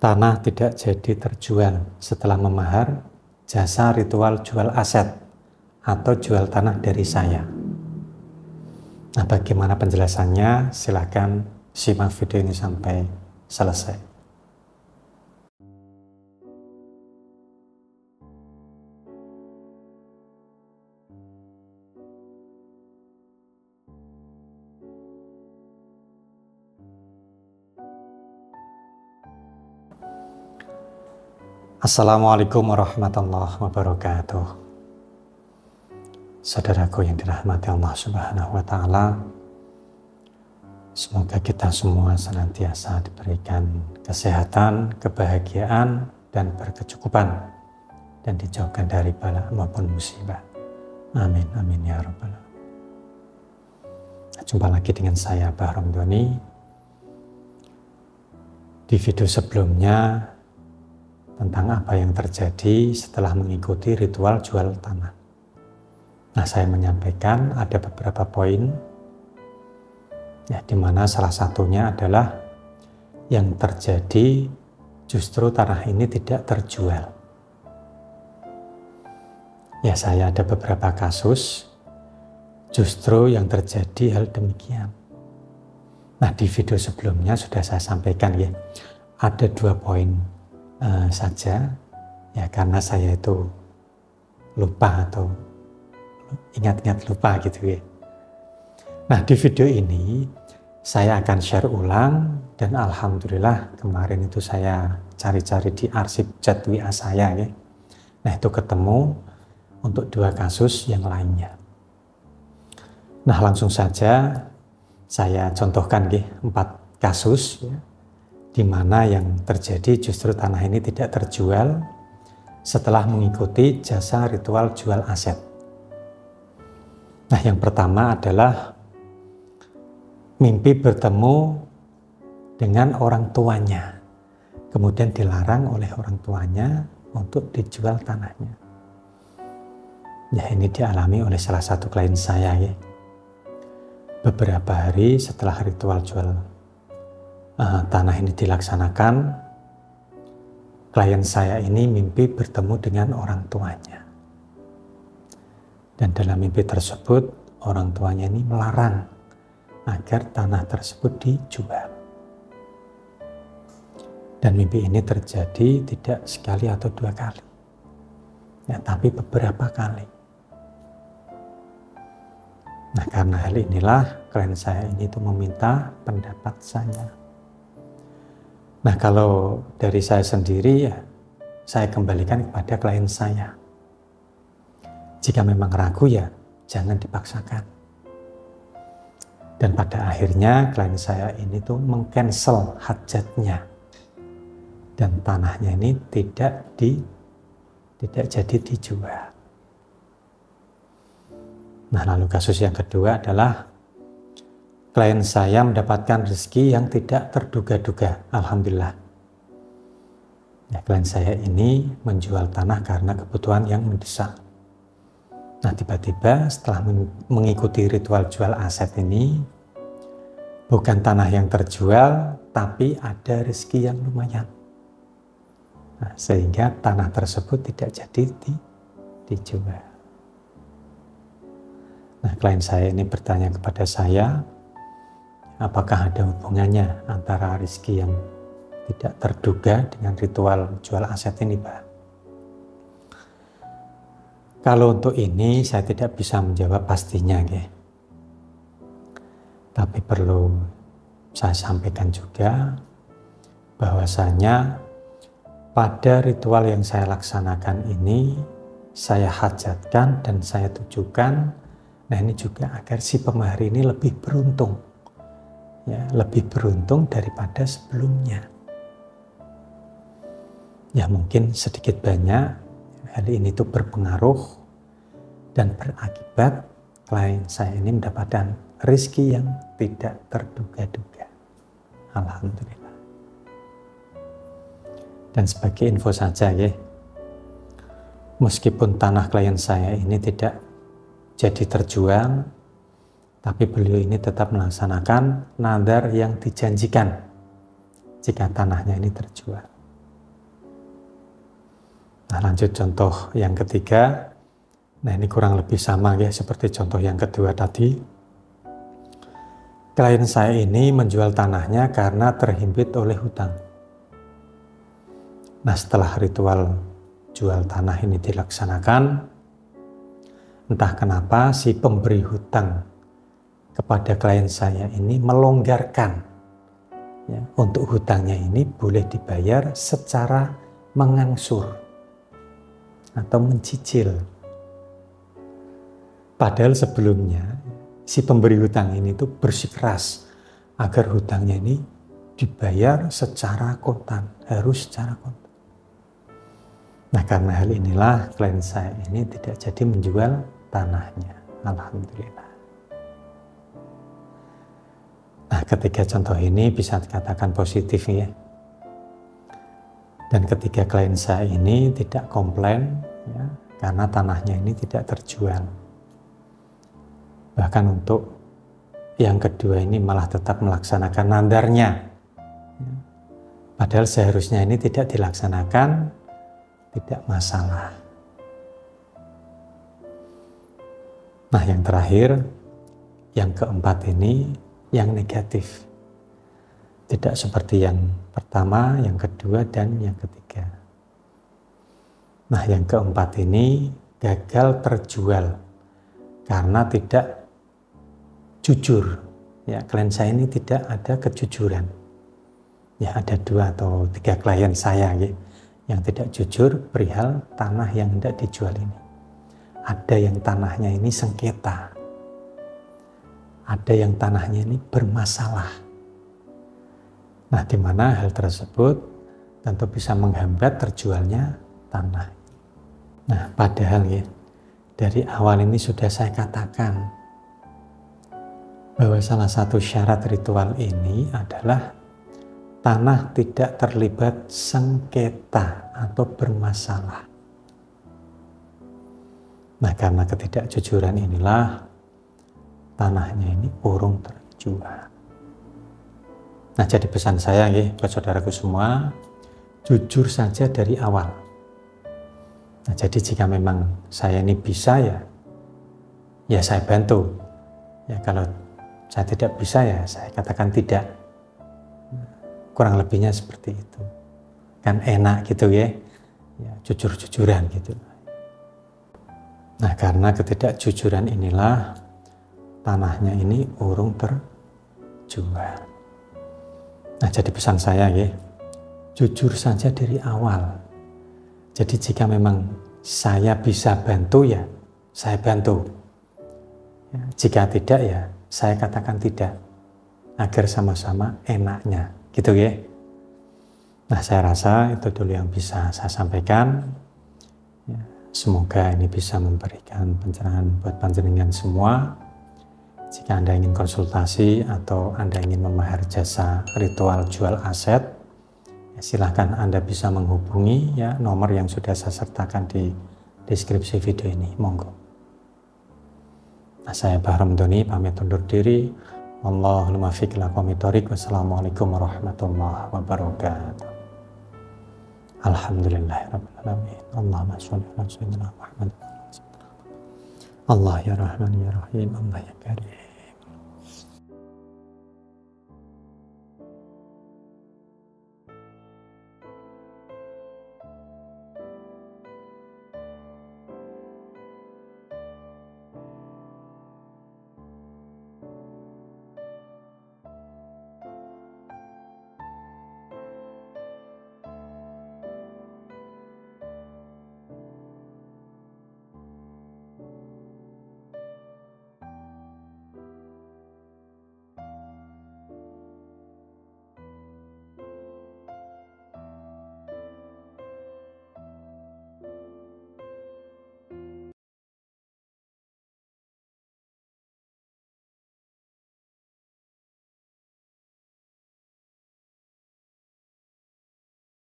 Tanah tidak jadi terjual setelah memahar jasa ritual jual aset atau jual tanah dari saya. Nah, bagaimana penjelasannya? Silakan simak video ini sampai selesai. Assalamualaikum warahmatullahi wabarakatuh. Saudaraku yang dirahmati Allah Subhanahu wa Ta'ala, semoga kita semua senantiasa diberikan kesehatan, kebahagiaan, dan berkecukupan, dan dijauhkan dari bala maupun musibah. Amin, amin ya rabbal alamin. Jumpa lagi dengan saya, Bah Romdoni. Di video sebelumnya tentang apa yang terjadi setelah mengikuti ritual jual tanah. Nah, saya menyampaikan ada beberapa poin, ya, di mana salah satunya adalah yang terjadi justru tanah ini tidak terjual. Ya, saya ada beberapa kasus justru yang terjadi hal demikian. Nah, di video sebelumnya sudah saya sampaikan, ya, ada 2 poin saja, ya, karena saya itu lupa atau ingat-ingat lupa gitu, ya. Nah, di video ini saya akan share ulang, dan alhamdulillah kemarin itu saya cari-cari di arsip chat WA saya, ya. Nah, itu ketemu untuk 2 kasus yang lainnya. Nah, langsung saja saya contohkan, ya, 4 kasus, ya, di mana yang terjadi justru tanah ini tidak terjual setelah mengikuti jasa ritual jual aset. Nah, yang pertama adalah mimpi bertemu dengan orang tuanya, kemudian dilarang oleh orang tuanya untuk dijual tanahnya. Ya, ini dialami oleh salah satu klien saya, ya. Beberapa hari setelah ritual jual tanah ini dilaksanakan, klien saya ini mimpi bertemu dengan orang tuanya. Dan dalam mimpi tersebut, orang tuanya ini melarang agar tanah tersebut dijual. Dan mimpi ini terjadi tidak sekali atau 2 kali, ya, tapi beberapa kali. Nah, karena hal inilah klien saya ini tuh meminta pendapat saya. Nah, kalau dari saya sendiri, ya, saya kembalikan kepada klien saya. Jika memang ragu, ya jangan dipaksakan. Dan pada akhirnya klien saya ini tuh meng-cancel hajatnya, dan tanahnya ini tidak jadi dijual. Nah, lalu kasus yang kedua adalah klien saya mendapatkan rezeki yang tidak terduga-duga. Alhamdulillah. Ya, klien saya ini menjual tanah karena kebutuhan yang mendesak. Nah, tiba-tiba setelah mengikuti ritual jual aset ini, bukan tanah yang terjual, tapi ada rezeki yang lumayan. Nah, sehingga tanah tersebut tidak jadi dijual. Nah, klien saya ini bertanya kepada saya, apakah ada hubungannya antara rezeki yang tidak terduga dengan ritual jual aset ini, Pak? Kalau untuk ini saya tidak bisa menjawab pastinya, ya. Tapi perlu saya sampaikan juga bahwasanya pada ritual yang saya laksanakan ini, saya hajatkan dan saya tujukan, nah ini juga agar si pemahar ini lebih beruntung. Ya, lebih beruntung daripada sebelumnya. Ya, mungkin sedikit banyak hal ini tuh berpengaruh dan berakibat klien saya ini mendapatkan rezeki yang tidak terduga-duga. Alhamdulillah. Dan sebagai info saja, ya, meskipun tanah klien saya ini tidak jadi terjual, tapi beliau ini tetap melaksanakan nadar yang dijanjikan jika tanahnya ini terjual. Nah, lanjut contoh yang ketiga. Nah, ini kurang lebih sama ya seperti contoh yang kedua tadi. Klien saya ini menjual tanahnya karena terhimpit oleh hutang. Nah, setelah ritual jual tanah ini dilaksanakan, entah kenapa si pemberi hutang kepada klien saya ini melonggarkan ya, untuk hutangnya ini boleh dibayar secara mengangsur atau mencicil. Padahal sebelumnya si pemberi hutang ini tuh bersikeras agar hutangnya ini dibayar secara kontan, harus secara kontan. Nah, karena hal inilah klien saya ini tidak jadi menjual tanahnya. Alhamdulillah. Nah, ketiga contoh ini bisa dikatakan positif ya. Dan ketiga klien saya ini tidak komplain ya, karena tanahnya ini tidak terjual. Bahkan untuk yang kedua ini malah tetap melaksanakan nadarnya. Padahal seharusnya ini tidak dilaksanakan, tidak masalah. Nah, yang terakhir, yang keempat ini yang negatif. Tidak seperti yang pertama, yang kedua, dan yang ketiga. Nah, yang keempat ini gagal terjual karena tidak jujur. Ya, klien saya ini tidak ada kejujuran. Ya, ada 2 atau 3 klien saya ya, yang tidak jujur perihal tanah yang hendak dijual ini. Ada yang tanahnya ini sengketa. Ada yang tanahnya ini bermasalah. Nah, di mana hal tersebut tentu bisa menghambat terjualnya tanah. Nah, padahal ya, dari awal ini sudah saya katakan bahwa salah satu syarat ritual ini adalah tanah tidak terlibat sengketa atau bermasalah. Nah, karena ketidakjujuran inilah tanahnya ini urung terjual. Nah, jadi pesan saya ya buat saudaraku semua, jujur saja dari awal. Nah, jadi jika memang saya ini bisa ya saya bantu. Ya, kalau saya tidak bisa ya saya katakan tidak. Kurang lebihnya seperti itu. Kan enak gitu ya jujur-jujuran gitu. Nah, karena ketidakjujuran inilah tanahnya ini urung terjual. Nah, jadi pesan saya ya, jujur saja dari awal. Jadi jika memang saya bisa bantu ya saya bantu. Ya, jika tidak ya saya katakan tidak, agar sama-sama enaknya gitu ya. Nah, saya rasa itu dulu yang bisa saya sampaikan ya, semoga ini bisa memberikan pencerahan buat panjenengan semua. Jika Anda ingin konsultasi atau Anda ingin memahar jasa ritual jual aset, ya silahkan Anda bisa menghubungi ya nomor yang sudah saya sertakan di deskripsi video ini. Monggo. Nah, saya Bahram Doni pamit undur diri. Wallahul muwaffiq ila aqwamit thoriq. Wassalamualaikum warahmatullahi wabarakatuh. Alhamdulillahirabbil alamin. Allahumma shalli ala sayyidina Muhammad. Allah ya Rahman ya Rahim. Allah ya Karim.